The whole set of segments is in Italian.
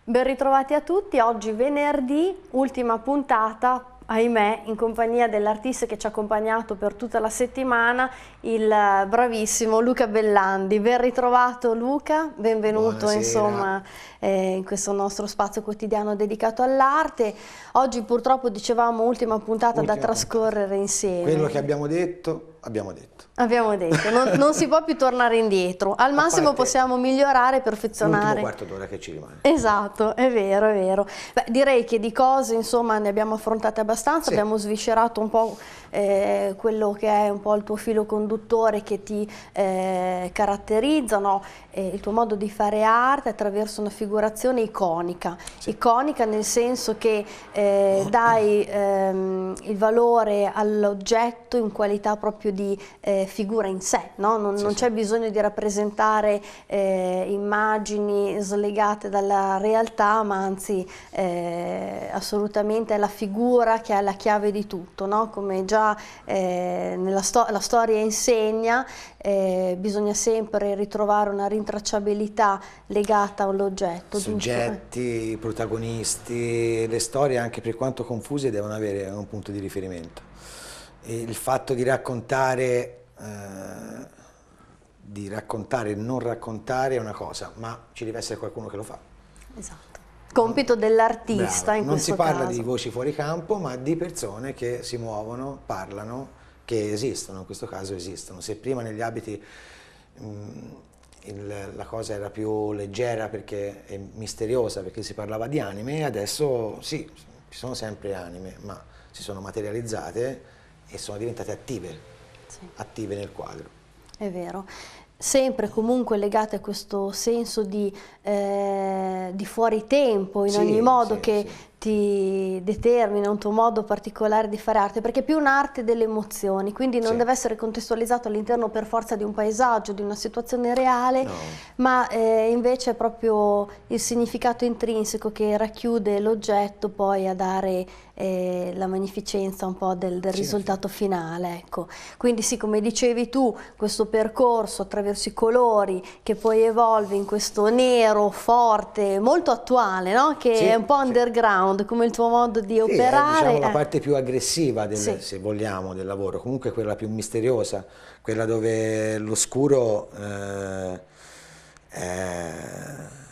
Ben ritrovati a tutti, oggi venerdì, ultima puntata, ahimè, in compagnia dell'artista che ci ha accompagnato per tutta la settimana, il bravissimo Luca Bellandi. Ben ritrovato Luca, benvenuto. Buonasera. Insomma in questo nostro spazio quotidiano dedicato all'arte. Oggi purtroppo dicevamo ultima puntata da trascorrere insieme. Quello che abbiamo detto, abbiamo detto. Abbiamo detto, non si può più tornare indietro, al massimo possiamo migliorare e perfezionare. L'ultimo quarto d'ora che ci rimane. Esatto, è vero, è vero. Beh, direi che di cose insomma ne abbiamo affrontate abbastanza, Sì. Abbiamo sviscerato un po' quello che è un po' il tuo filo conduttore che ti caratterizza, no? Il tuo modo di fare arte attraverso una figurazione iconica, Sì. Iconica nel senso che dai il valore all'oggetto in qualità proprio di figura in sé, no? Non c'è bisogno di rappresentare immagini slegate dalla realtà, ma anzi assolutamente è la figura che è la chiave di tutto, no? Come già la storia insegna, bisogna sempre ritrovare una rintracciabilità legata all'oggetto. Soggetti, protagonisti, le storie, anche per quanto confuse, devono avere un punto di riferimento. Il fatto di raccontare e non raccontare è una cosa, ma ci deve essere qualcuno che lo fa. Esatto. Compito dell'artista in questo caso. Non si parla di voci fuori campo, ma di persone che si muovono, parlano, che esistono, in questo caso esistono. Se prima negli abiti la cosa era più leggera perché è misteriosa, perché si parlava di anime, adesso sì, ci sono sempre anime, ma si sono materializzate e sono diventate attive, attive nel quadro. È vero. Sempre comunque legate a questo senso di fuori tempo in ogni modo che ti determina un tuo modo particolare di fare arte, perché è più un'arte delle emozioni, quindi non deve essere contestualizzato all'interno per forza di un paesaggio, di una situazione reale, ma invece è proprio il significato intrinseco che racchiude l'oggetto poi a dare la magnificenza un po' del risultato finale, ecco. Quindi sì, come dicevi tu, questo percorso attraverso i colori che poi evolve in questo nero forte, molto attuale, no? Che è un po' underground, come il tuo modo di operare. Diciamo la parte più aggressiva, se vogliamo, del lavoro, comunque quella più misteriosa, quella dove l'oscuro è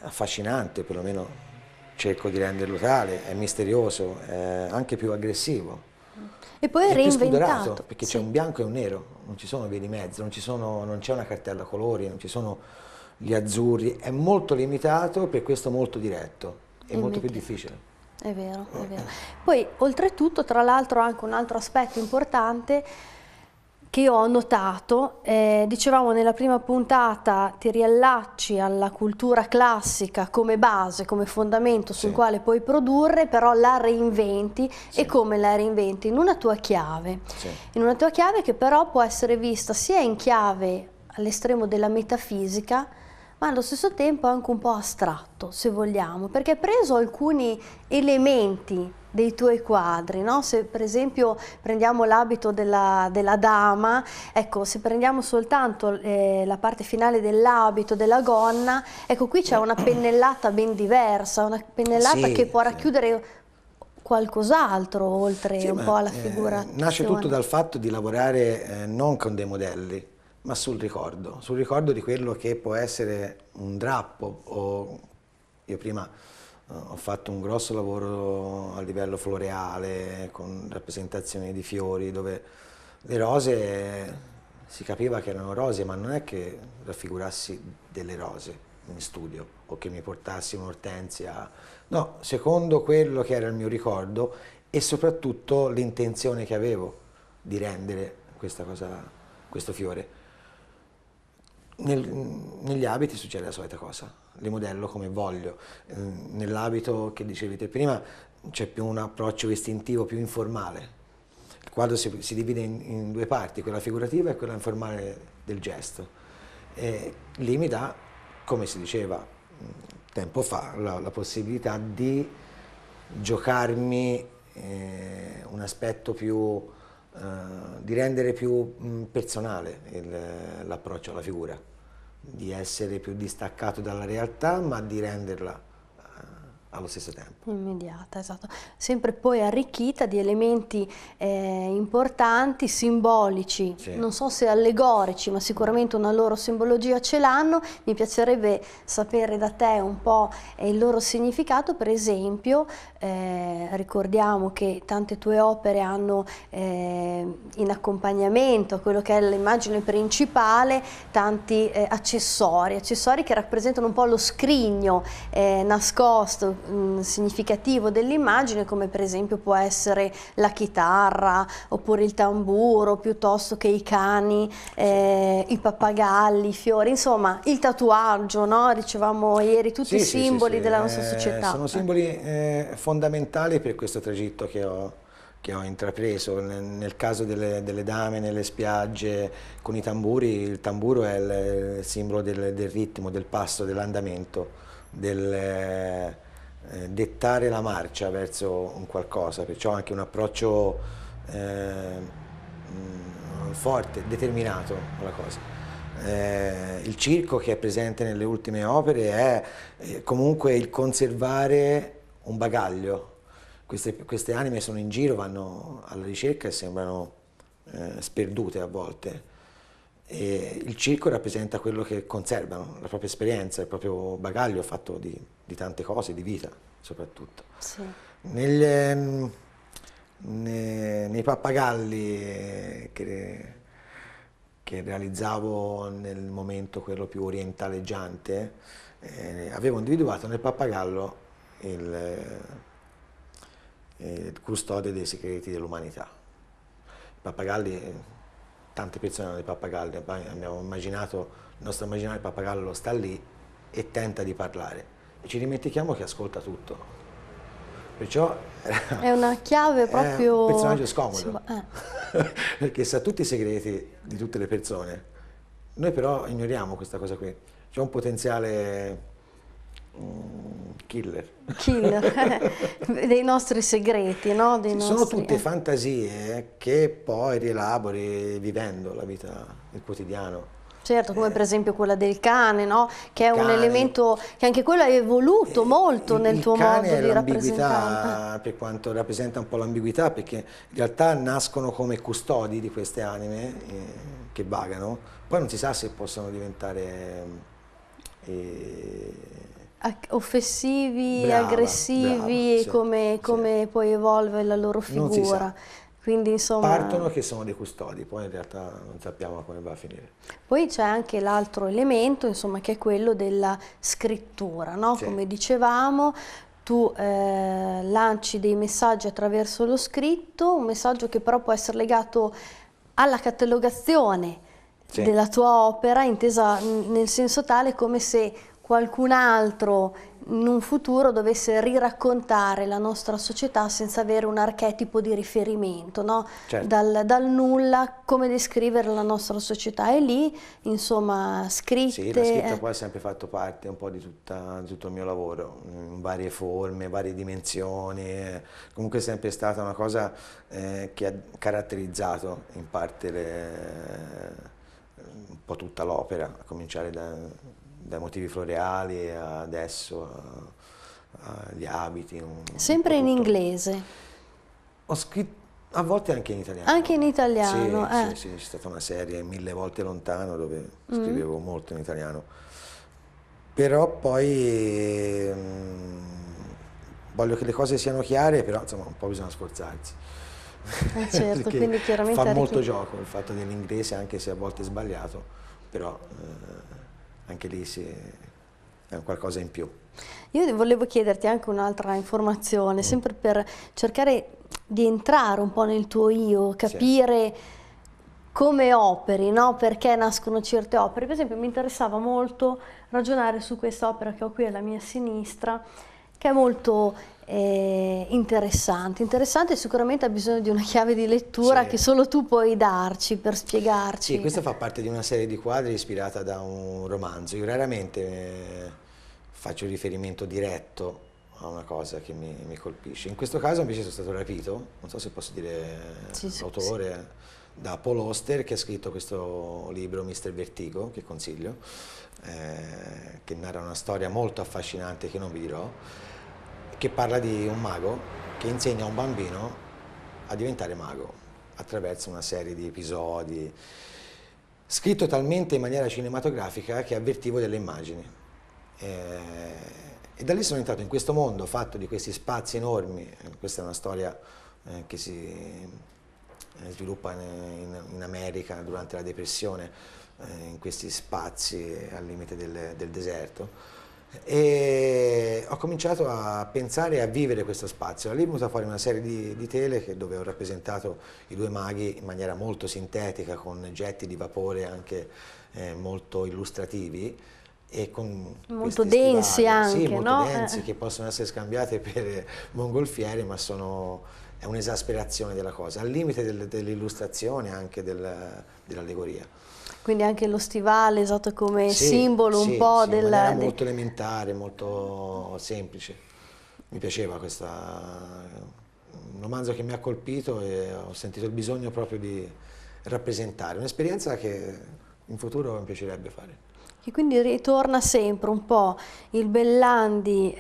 affascinante, perlomeno cerco di renderlo tale, è misterioso, è anche più aggressivo. E poi è reinventato. Perché c'è un bianco e un nero, non ci sono vie di mezzo, non c'è una cartella colori, non ci sono gli azzurri, è molto limitato, per questo molto diretto, è molto più difficile. È vero, è vero. Poi oltretutto, tra l'altro, anche un altro aspetto importante che io ho notato, dicevamo nella prima puntata, ti riallacci alla cultura classica come base, come fondamento sul quale puoi produrre, però la reinventi. E come la reinventi? In una tua chiave, in una tua chiave che però può essere vista sia in chiave all'estremo della metafisica, ma allo stesso tempo anche un po' astratto, se vogliamo, perché hai preso alcuni elementi dei tuoi quadri, no? Se per esempio prendiamo l'abito della dama, ecco, se prendiamo soltanto la parte finale dell'abito, della gonna, ecco qui c'è una pennellata ben diversa, una pennellata che può racchiudere qualcos'altro oltre un po' alla figura. Nasce tutto dal fatto di lavorare non con dei modelli, ma sul ricordo di quello che può essere un drappo. Io prima ho fatto un grosso lavoro a livello floreale con rappresentazioni di fiori dove le rose si capiva che erano rose, ma non è che raffigurassi delle rose in studio o che mi portassi un'ortensia, no, secondo quello che era il mio ricordo e soprattutto l'intenzione che avevo di rendere questo fiore. Negli abiti succede la solita cosa, li modello come voglio. Nell'abito che dicevi te prima c'è più un approccio istintivo, più informale. Il quadro si divide in due parti, quella figurativa e quella informale del gesto. E lì mi dà, come si diceva tempo fa, la possibilità di giocarmi un aspetto più, di rendere più personale l'approccio alla figura, di essere più distaccato dalla realtà, ma di renderla allo stesso tempo. Immediata, esatto. Sempre poi arricchita di elementi importanti, simbolici, Sì. non so se allegorici, ma sicuramente una loro simbologia ce l'hanno. Mi piacerebbe sapere da te un po' il loro significato. Per esempio, ricordiamo che tante tue opere hanno in accompagnamento a quello che è l'immagine principale tanti accessori che rappresentano un po' lo scrigno nascosto, significativo dell'immagine, come per esempio può essere la chitarra oppure il tamburo, piuttosto che i cani, i pappagalli, i fiori, insomma il tatuaggio, no? Dicevamo ieri, tutti Sì, simboli della nostra società. Sono simboli fondamentali per questo tragitto che ho intrapreso. Nel caso delle dame nelle spiagge con i tamburi, il tamburo è il simbolo del ritmo, del passo, dell'andamento, del dettare la marcia verso un qualcosa, perciò anche un approccio forte, determinato alla cosa. Il circo che è presente nelle ultime opere è comunque il conservare un bagaglio. Queste anime sono in giro, vanno alla ricerca e sembrano sperdute a volte. E il circo rappresenta quello che conservano, la propria esperienza, il proprio bagaglio fatto di tante cose, di vita soprattutto. Sì. Nei pappagalli che realizzavo nel momento quello più orientaleggiante, avevo individuato nel pappagallo il custode dei segreti dell'umanità. I pappagalli, tante persone hanno dei pappagalli, abbiamo immaginato, il nostro immaginario il pappagallo sta lì e tenta di parlare e ci dimentichiamo che ascolta tutto. Perciò è una chiave proprio... È un personaggio scomodo, perché sa tutti i segreti di tutte le persone. Noi però ignoriamo questa cosa qui. C'è un potenziale killer. Dei nostri segreti, no? Sono tutte fantasie che poi rielabori vivendo la vita, il quotidiano. Certo, come per esempio quella del cane, no? Che è un elemento che anche quello è evoluto molto nel tuo modo di rappresentare. Per quanto rappresenta un po' l'ambiguità, perché in realtà nascono come custodi di queste anime che vagano, poi non si sa se possono diventare offensivi, brava, aggressivi, brava, come poi evolve la loro figura. Non si sa. Quindi, insomma, partono che sono dei custodi, poi in realtà non sappiamo come va a finire. Poi c'è anche l'altro elemento, insomma, che è quello della scrittura, no? Sì. Come dicevamo, tu lanci dei messaggi attraverso lo scritto, un messaggio che però può essere legato alla catalogazione della tua opera, intesa nel senso tale come se qualcun altro in un futuro dovesse riraccontare la nostra società senza avere un archetipo di riferimento, no? Certo. Dal nulla, come descrivere la nostra società. E lì, insomma, scritte... Sì, la scritta poi ha sempre fatto parte un po' di tutto il mio lavoro, in varie forme, varie dimensioni, comunque è sempre stata una cosa che ha caratterizzato in parte un po' tutta l'opera, a cominciare dai motivi floreali adesso agli abiti. Sempre in inglese? Ho scritto a volte anche in italiano. Anche in italiano? Sì, c'è stata una serie, 1000 volte lontano, dove scrivevo molto in italiano. Però poi voglio che le cose siano chiare, però insomma un po' bisogna sforzarsi. Certo, quindi chiaramente fa molto gioco il fatto dell'inglese, anche se a volte è sbagliato, però anche lì è un qualcosa in più. Io volevo chiederti anche un'altra informazione, sempre per cercare di entrare un po' nel tuo io, capire come operi, no? Perché nascono certe opere. Per esempio mi interessava molto ragionare su questa opera che ho qui alla mia sinistra, che è molto interessante e sicuramente ha bisogno di una chiave di lettura che solo tu puoi darci per spiegarci. Sì, questa fa parte di una serie di quadri ispirata da un romanzo. Io raramente faccio riferimento diretto a una cosa che mi colpisce. In questo caso invece sono stato rapito, non so se posso dire l'autore, da Paul Auster, che ha scritto questo libro Mr. Vertigo, che consiglio, che narra una storia molto affascinante che non vi dirò. che parla di un mago che insegna a un bambino a diventare mago attraverso una serie di episodi, scritto talmente in maniera cinematografica che avvertivo delle immagini. E da lì sono entrato in questo mondo fatto di questi spazi enormi. Questa è una storia che si sviluppa in America durante la depressione, in questi spazi al limite del deserto. E ho cominciato a pensare e a vivere questo spazio. Da lì è venuta fuori una serie di tele dove ho rappresentato i due maghi in maniera molto sintetica, con getti di vapore anche molto illustrativi e con molto densi anche, sì, molto no? densi, che possono essere scambiate per mongolfiere, ma è un'esasperazione della cosa, al limite dell'illustrazione, anche dell'allegoria. Quindi anche lo stivale usato come Sì, simbolo un sì, po' sì, in maniera molto elementare, molto semplice. Mi piaceva un romanzo che mi ha colpito e ho sentito il bisogno proprio di rappresentare un'esperienza che in futuro mi piacerebbe fare. E quindi ritorna sempre un po' il Bellandi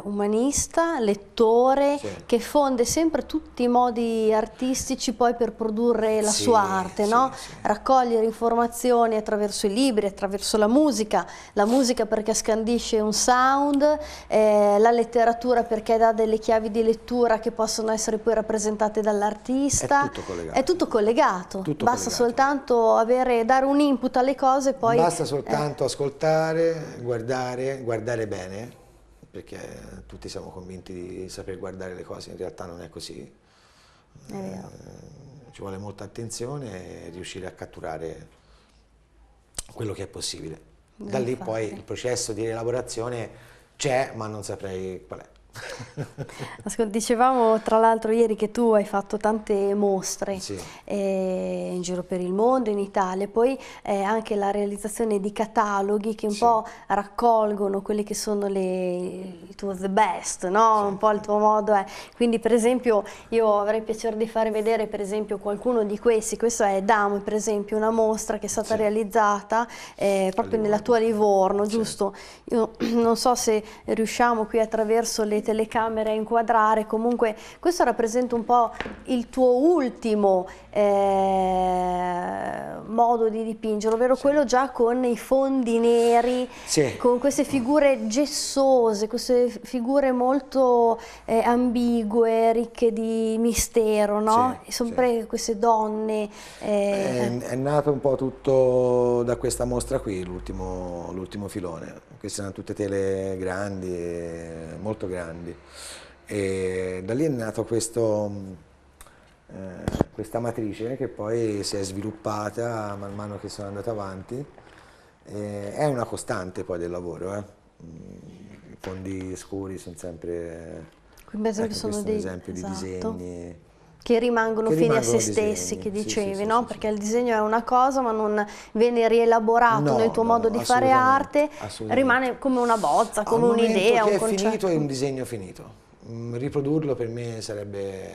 umanista, lettore, Sì. che fonde sempre tutti i modi artistici poi per produrre la Sì, sua arte, sì, no? sì. Raccogliere informazioni attraverso i libri, attraverso la musica perché scandisce un sound, la letteratura perché dà delle chiavi di lettura che possono essere poi rappresentate dall'artista. È tutto collegato. È tutto collegato, Tutto basta collegato. soltanto dare un input alle cose e poi... Basta soltanto ascoltare, guardare bene, perché tutti siamo convinti di saper guardare le cose, in realtà non è così. È vero. Ci vuole molta attenzione e riuscire a catturare quello che è possibile. Da lì Infatti. poi il processo di rielaborazione c'è, ma non saprei qual è. Dicevamo tra l'altro ieri che tu hai fatto tante mostre Sì. in giro per il mondo, in Italia, poi anche la realizzazione di cataloghi che un Sì. po' raccolgono quelle che sono il tuo the best, no? Sì. Un po' il tuo modo è. Quindi per esempio io avrei piacere di fare vedere per esempio qualcuno di questi, questo è Damo per esempio, una mostra che è stata Sì. realizzata proprio nella Livorno. tua Livorno, Sì. giusto? Io non so se riusciamo qui attraverso le telecamere a inquadrare, comunque questo rappresenta un po' il tuo ultimo modo di dipingere, ovvero quello già con i fondi neri, Sì. con queste figure gessose, queste figure molto ambigue, ricche di mistero, no? Sì, Sempre queste donne. È nato un po' tutto da questa mostra qui, l'ultimo filone. Queste erano tutte tele grandi, molto grandi. E da lì è nato questa matrice che poi si è sviluppata man mano che sono andato avanti. È una costante poi del lavoro. I fondi scuri sono sempre... Qui in mezzo che questo sono è un dei... esempio esatto. di disegni. Che rimangono Che fini a se rimangono stessi, disegni. che Sì, dicevi, sì, no? sì, Perché sì. il disegno è una cosa, ma non viene rielaborato nel tuo modo di fare arte, assolutamente. rimane come una bozza, come Al momento un'idea, che un è concetto. finito è un disegno finito. Riprodurlo per me sarebbe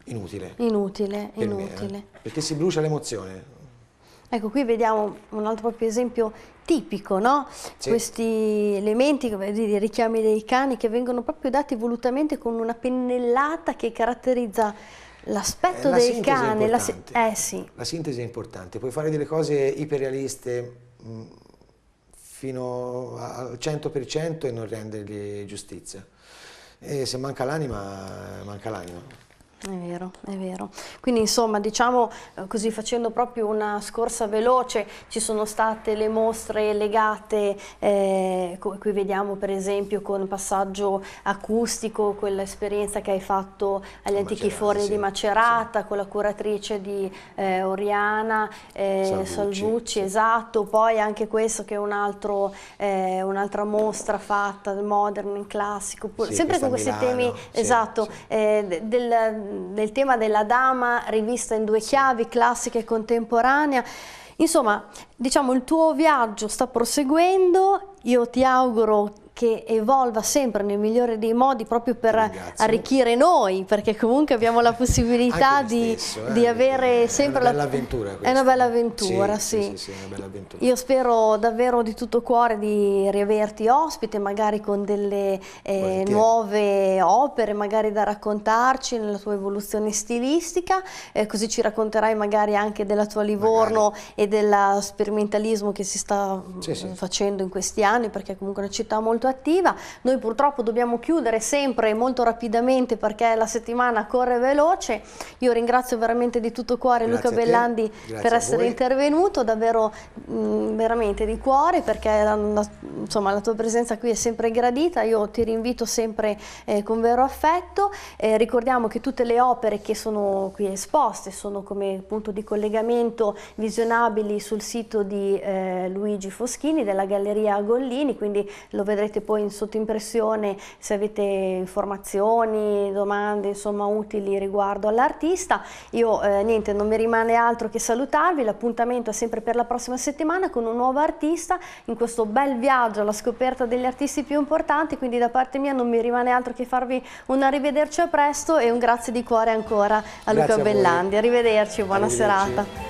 inutile. Inutile, Per me, inutile. perché si brucia l'emozione. Ecco, qui vediamo un altro proprio esempio tipico, no? Sì. Questi elementi, come vedi, i richiami dei cani che vengono proprio dati volutamente con una pennellata che caratterizza l'aspetto La del sintesi è cane. importante. Sì. La sintesi è importante. Puoi fare delle cose iperrealiste fino al 100% e non rendergli giustizia. E se manca l'anima, manca l'anima. È vero, è vero. Quindi insomma, diciamo così, facendo proprio una scorsa veloce, ci sono state le mostre legate, qui vediamo per esempio con passaggio acustico, quell'esperienza che hai fatto agli Antichi Forni sì, di Macerata, sì. con la curatrice di Oriana Salvucci, sì. esatto, poi anche questo che è un'altra mostra fatta, modern, classico, Sì, sempre con questa questi a Milano, temi, sì, esatto, sì. del tema della dama rivista in due chiavi, classica e contemporanea. Insomma, diciamo il tuo viaggio sta proseguendo, io ti auguro che evolva sempre nel migliore dei modi proprio per arricchire noi, perché comunque abbiamo la possibilità di avere sempre una bella avventura questa. È una bella avventura, sì. Sì, una bella avventura. Io spero davvero di tutto cuore di riaverti ospite, magari con delle nuove opere magari da raccontarci nella tua evoluzione stilistica, così ci racconterai magari anche della tua Livorno e dello sperimentalismo che si sta facendo in questi anni, perché comunque è una città molto attiva. Noi purtroppo dobbiamo chiudere sempre molto rapidamente perché la settimana corre veloce. Io ringrazio veramente di tutto cuore Luca Bellandi per essere intervenuto, davvero veramente di cuore, perché insomma, la tua presenza qui è sempre gradita. Io ti rinvito sempre con vero affetto. Ricordiamo che tutte le opere che sono qui esposte sono come punto di collegamento visionabili sul sito di Luigi Foschini della Galleria Gollini, quindi lo vedrete poi in sottoimpressione se avete informazioni, domande insomma utili riguardo all'artista. Io niente, non mi rimane altro che salutarvi, l'appuntamento è sempre per la prossima settimana con un nuovo artista in questo bel viaggio alla scoperta degli artisti più importanti, quindi da parte mia non mi rimane altro che farvi un arrivederci a presto e un grazie di cuore ancora a Luca Bellandi. Arrivederci, buona serata.